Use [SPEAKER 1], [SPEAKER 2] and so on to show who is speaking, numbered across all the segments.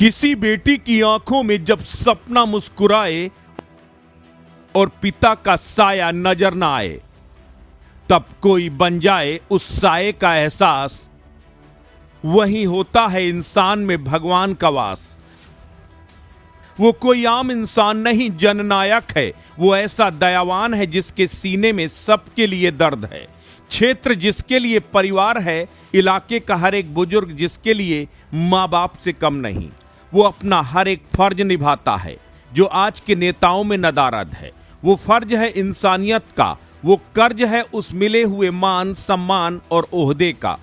[SPEAKER 1] किसी बेटी की आंखों में जब सपना मुस्कुराए और पिता का साया नजर ना आए, तब कोई बन जाए उस साये का एहसास। वही होता है इंसान में भगवान का वास। वो कोई आम इंसान नहीं, जननायक है। वो ऐसा दयावान है जिसके सीने में सबके लिए दर्द है। क्षेत्र जिसके लिए परिवार है, इलाके का हर एक बुजुर्ग जिसके लिए माँ बाप से कम नहीं। वो अपना हर एक फर्ज निभाता है जो आज के नेताओं में नदारद है। वो फर्ज है इंसानियत का, वो कर्ज है उस मिले हुए मान सम्मान और ओहदे का।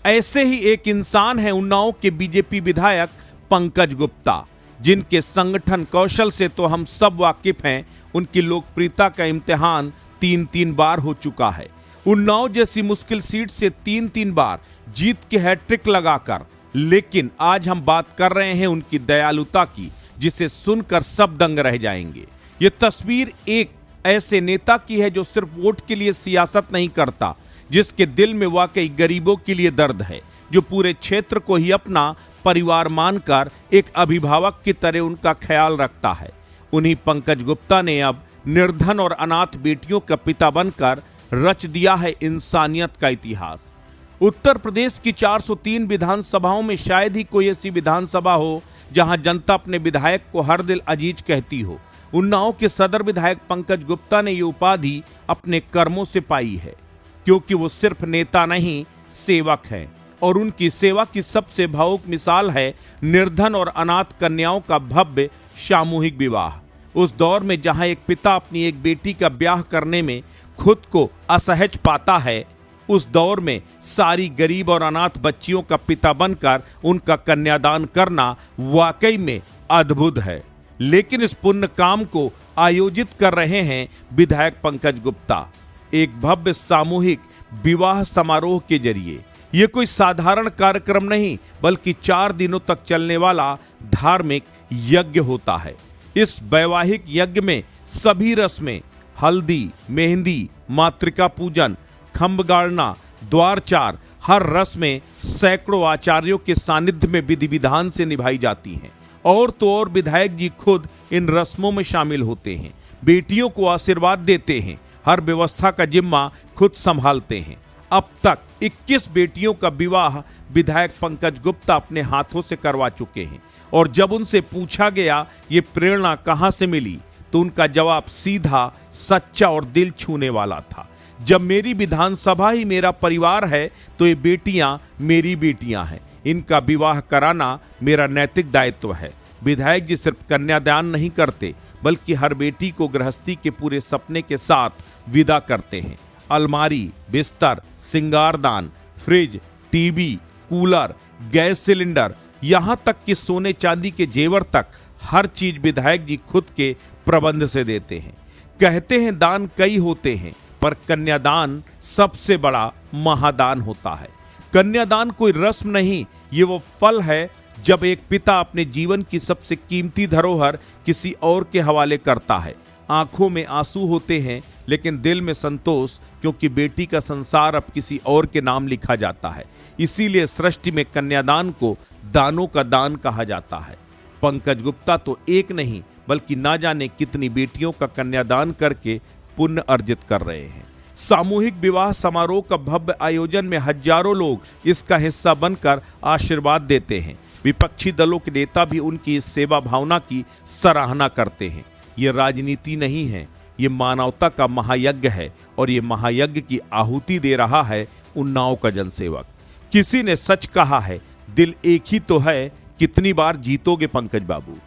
[SPEAKER 1] ऐसे ही एक इंसान है उन्नाव के बीजेपी विधायक पंकज गुप्ता, जिनके संगठन कौशल से तो हम सब वाकिफ हैं। उनकी लोकप्रियता का इम्तिहान 3-3 बार हो चुका है। उन्नाव जैसी मुश्किल सीट से 3-3 बार जीत के हैट्रिक लगाकर। लेकिन आज हम बात कर रहे हैं उनकी दयालुता की, जिसे सुनकर सब दंग रह जाएंगे। ये तस्वीर एक ऐसे नेता की है जो सिर्फ वोट के लिए सियासत नहीं करता, जिसके दिल में वाकई गरीबों के लिए दर्द है, जो पूरे क्षेत्र को ही अपना परिवार मानकर एक अभिभावक की तरह उनका ख्याल रखता है। उन्हीं पंकज गुप्ता ने अब निर्धन और अनाथ बेटियों का पिता बनकर रच दिया है इंसानियत का इतिहास। उत्तर प्रदेश की 403 विधानसभाओं में शायद ही कोई ऐसी विधानसभा हो जहां जनता अपने विधायक को हर दिल अजीज कहती हो। उन्नाव के सदर विधायक पंकज गुप्ता ने ये उपाधि अपने कर्मों से पाई है, क्योंकि वो सिर्फ नेता नहीं, सेवक हैं। और उनकी सेवा की सबसे भावुक मिसाल है निर्धन और अनाथ कन्याओं का भव्य सामूहिक विवाह। उस दौर में जहां एक पिता अपनी एक बेटी का ब्याह करने में खुद को असहज पाता है, उस दौर में सारी गरीब और अनाथ बच्चियों का पिता बनकर उनका कन्यादान करना वाकई में अद्भुत है। लेकिन इस पुण्य काम को आयोजित कर रहे हैं विधायक पंकज गुप्ता, एक भव्य सामूहिक विवाह समारोह के जरिए। ये कोई साधारण कार्यक्रम नहीं, बल्कि 4 दिनों तक चलने वाला धार्मिक यज्ञ होता है। इस वैवाहिक यज्ञ में सभी रस्में, हल्दी, मेहंदी, मातृका पूजन, खंब गाड़ना, द्वारचार, हर रस्में सैकड़ों आचार्यों के सानिध्य में विधि विधान से निभाई जाती हैं। और तो और विधायक जी खुद इन रस्मों में शामिल होते हैं, बेटियों को आशीर्वाद देते हैं, हर व्यवस्था का जिम्मा खुद संभालते हैं। अब तक 21 बेटियों का विवाह विधायक पंकज गुप्ता अपने हाथों से करवा चुके हैं। और जब उनसे पूछा गया ये प्रेरणा कहां से मिली, तो उनका जवाब सीधा, सच्चा और दिल छूने वाला था। जब मेरी विधानसभा ही मेरा परिवार है, तो ये बेटियां मेरी बेटियां हैं। इनका विवाह कराना मेरा नैतिक दायित्व है। विधायक जी सिर्फ कन्यादान नहीं करते, बल्कि हर बेटी को गृहस्थी के पूरे सपने के साथ विदा करते हैं। अलमारी, बिस्तर, सिंगारदान, fridge, TV, cooler, gas cylinder, यहां तक कि सोने चांदी के जेवर तक, हर चीज विधायक जी खुद के प्रबंध से देते हैं। कहते हैं दान कई होते हैं, पर कन्यादान सबसे बड़ा महादान होता है। कन्यादान कोई रस्म नहीं, ये वो पल है जब एक पिता अपने जीवन की सबसे कीमती धरोहर किसी और के हवाले करता है। आंखों में आंसू होते हैं, लेकिन दिल में संतोष, क्योंकि बेटी का संसार अब किसी और के नाम लिखा जाता है। इसीलिए सृष्टि में कन्यादान को दानों का दान कहा जाता है। पंकज गुप्ता तो एक नहीं, बल्कि ना जाने कितनी बेटियों का कन्यादान करके पुण्य अर्जित कर रहे हैं। सामूहिक विवाह समारोह का भव्य आयोजन में हजारों लोग इसका हिस्सा बनकर आशीर्वाद देते हैं। विपक्षी दलों के नेता भी उनकी इस सेवा भावना की सराहना करते हैं। ये राजनीति नहीं है, ये मानवता का महायज्ञ है, और ये महायज्ञ की आहुति दे रहा है उन्नाव का जनसेवक। किसी ने सच कहा है, दिल एक ही तो है, कितनी बार जीतोगे पंकज बाबू।